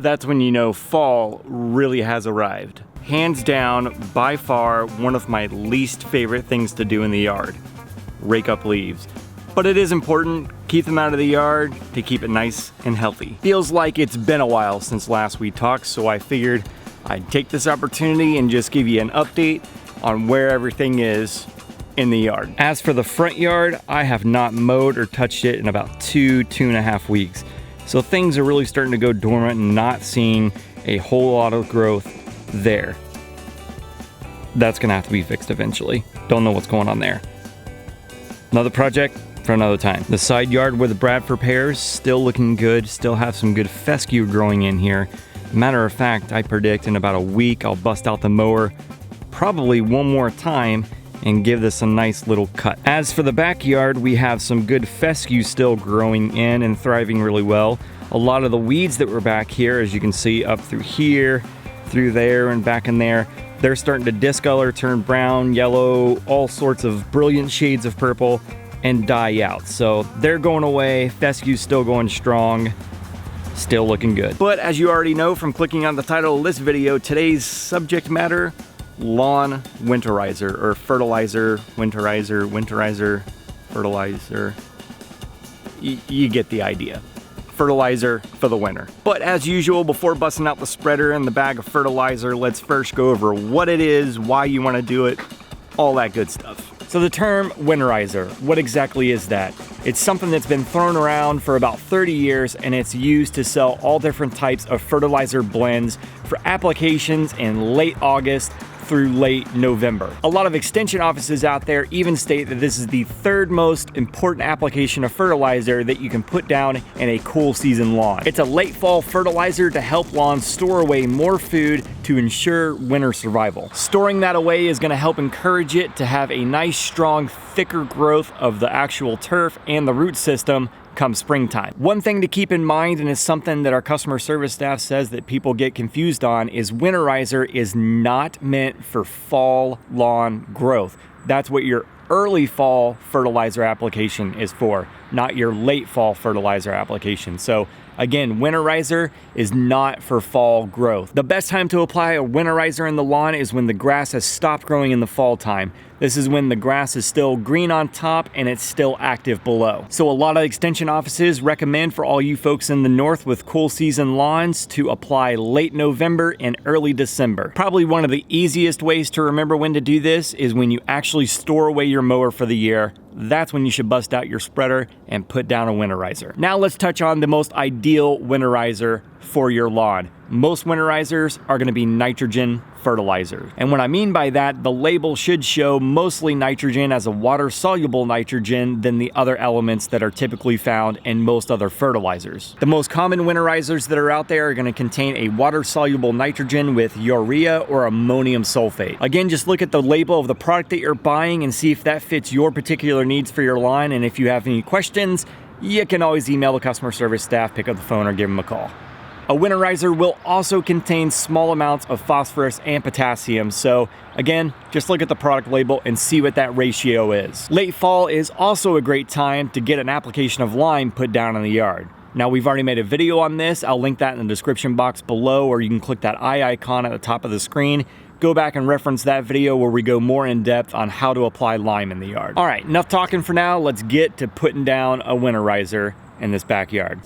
that's when you know fall really has arrived. Hands down, by far, one of my least favorite things to do in the yard. Rake up leaves. But it is important, keep them out of the yard to keep it nice and healthy. Feels like it's been a while since last we talked, so I figured I'd take this opportunity and just give you an update on where everything is in the yard. As for the front yard, I have not mowed or touched it in about 2.5 weeks. So things are really starting to go dormant and not seeing a whole lot of growth there. That's gonna have to be fixed eventually. Don't know what's going on there. Another project for another time. The side yard where the Bradford pears, still looking good, still have some good fescue growing in here. Matter of fact, I predict in about a week I'll bust out the mower probably one more time and give this a nice little cut. As for the backyard, we have some good fescue still growing in and thriving really well. A lot of the weeds that were back here, as you can see up through here, through there and back in there, they're starting to discolor, turn brown, yellow, all sorts of brilliant shades of purple and die out. So they're going away, fescue's still going strong, still looking good. But as you already know from clicking on the title of this video, today's subject matter, lawn winterizer or fertilizer, winterizer, fertilizer. You get the idea. Fertilizer for the winter. But as usual, before busting out the spreader and the bag of fertilizer, let's first go over what it is, why you want to do it, all that good stuff. So the term winterizer, what exactly is that? It's something that's been thrown around for about 30 years and it's used to sell all different types of fertilizer blends for applications in late August through late November. A lot of extension offices out there even state that this is the third most important application of fertilizer that you can put down in a cool season lawn. It's a late fall fertilizer to help lawns store away more food to ensure winter survival. Storing that away is going to help encourage it to have a nice, strong, thicker growth of the actual turf and the root system come springtime. One thing to keep in mind, and it's something that our customer service staff says that people get confused on, is Winterizer is not meant for fall lawn growth. That's what your early fall fertilizer application is for, not your late fall fertilizer application. So again, Winterizer is not for fall growth. The best time to apply a Winterizer in the lawn is when the grass has stopped growing in the fall time. This is when the grass is still green on top and it's still active below. So a lot of extension offices recommend for all you folks in the north with cool season lawns to apply late November and early December. Probably one of the easiest ways to remember when to do this is when you actually store away your mower for the year. That's when you should bust out your spreader and put down a Winterizer. Now let's touch on the most ideal Winterizer for your lawn. Most Winterizers are going to be nitrogen fertilizer. And what I mean by that, the label should show mostly nitrogen as a water-soluble nitrogen than the other elements that are typically found in most other fertilizers. The most common Winterizers that are out there are going to contain a water-soluble nitrogen with urea or ammonium sulfate. Again, just look at the label of the product that you're buying and see if that fits your particular needs for your lawn. And if you have any questions, you can always email the customer service staff, pick up the phone, or give them a call. A Winterizer will also contain small amounts of phosphorus and potassium, so again, just look at the product label and see what that ratio is. Late fall is also a great time to get an application of lime put down in the yard. Now, we've already made a video on this. I'll link that in the description box below, or you can click that eye icon at the top of the screen. Go back and reference that video where we go more in depth on how to apply lime in the yard. All right, enough talking for now. Let's get to putting down a Winterizer in this backyard.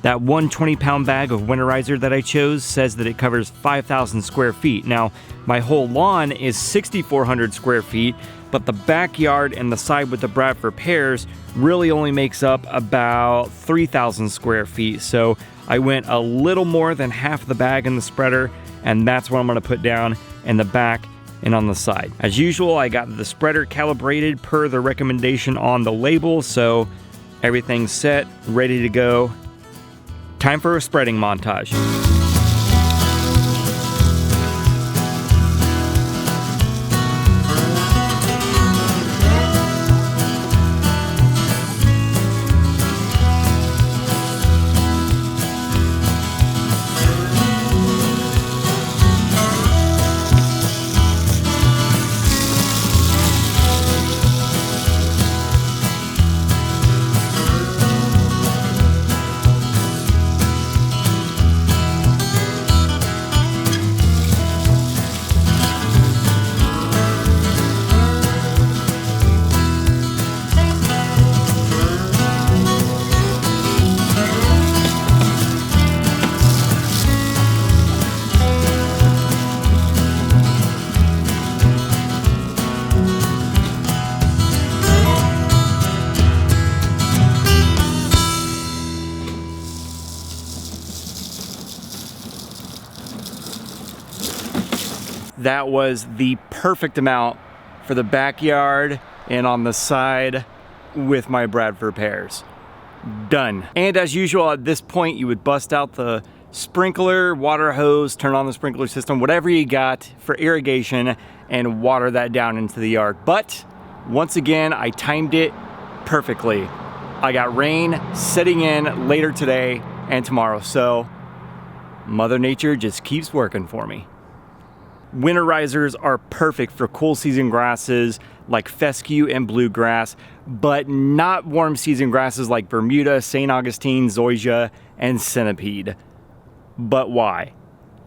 That 120-pound bag of Winterizer that I chose says that it covers 5,000 square feet. Now, my whole lawn is 6,400 square feet, but the backyard and the side with the Bradford pears really only makes up about 3,000 square feet. So I went a little more than half the bag in the spreader, and that's what I'm going to put down in the back and on the side. As usual, I got the spreader calibrated per the recommendation on the label, so everything's set, ready to go. Time for a spreading montage. That was the perfect amount for the backyard and on the side with my Bradford pears. Done. And as usual, at this point, you would bust out the sprinkler, water hose, turn on the sprinkler system, whatever you got for irrigation, and water that down into the yard. But once again, I timed it perfectly. I got rain setting in later today and tomorrow, so Mother Nature just keeps working for me. Winterizers are perfect for cool season grasses like fescue and bluegrass, but not warm season grasses like Bermuda, St. Augustine, zoysia, and centipede. But why?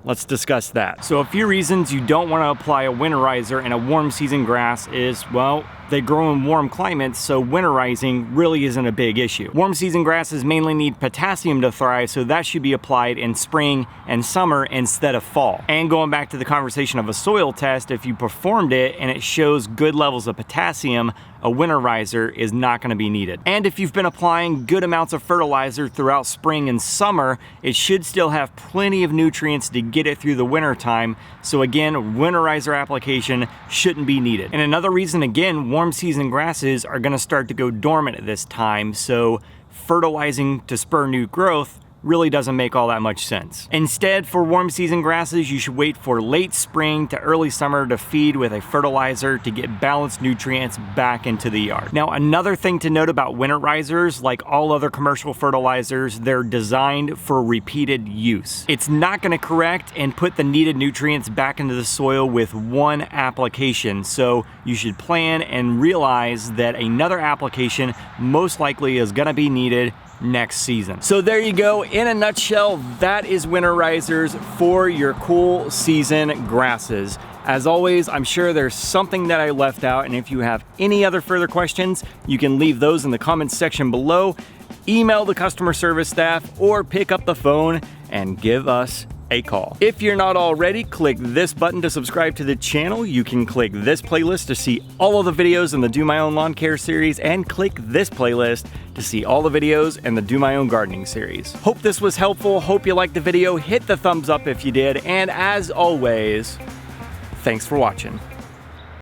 Let's discuss that. So a few reasons you don't want to apply a winterizer in a warm season grass is, well, they grow in warm climates, so winterizing really isn't a big issue. Warm season grasses mainly need potassium to thrive, so that should be applied in spring and summer instead of fall. And going back to the conversation of a soil test, if you performed it and it shows good levels of potassium, a winterizer is not going to be needed. And if you've been applying good amounts of fertilizer throughout spring and summer, it should still have plenty of nutrients to get it through the winter time. So again, winterizer application shouldn't be needed. And another reason, again, warm season grasses are going to start to go dormant at this time, so fertilizing to spur new growth really doesn't make all that much sense. Instead, for warm season grasses, you should wait for late spring to early summer to feed with a fertilizer to get balanced nutrients back into the yard. Now, another thing to note about winterizers, like all other commercial fertilizers, they're designed for repeated use. It's not going to correct and put the needed nutrients back into the soil with one application, so you should plan and realize that another application most likely is going to be needed next season. So there you go. In a nutshell, that is winterizers for your cool season grasses. As always, I'm sure there's something that I left out, and if you have any other further questions, you can leave those in the comments section below, email the customer service staff, or pick up the phone and give us a call. If you're not already, click this button to subscribe to the channel. You can click this playlist to see all of the videos in the Do My Own Lawn Care series, and click this playlist to see all the videos in the Do My Own Gardening series. Hope this was helpful. Hope you liked the video. Hit the thumbs up if you did. And as always, thanks for watching.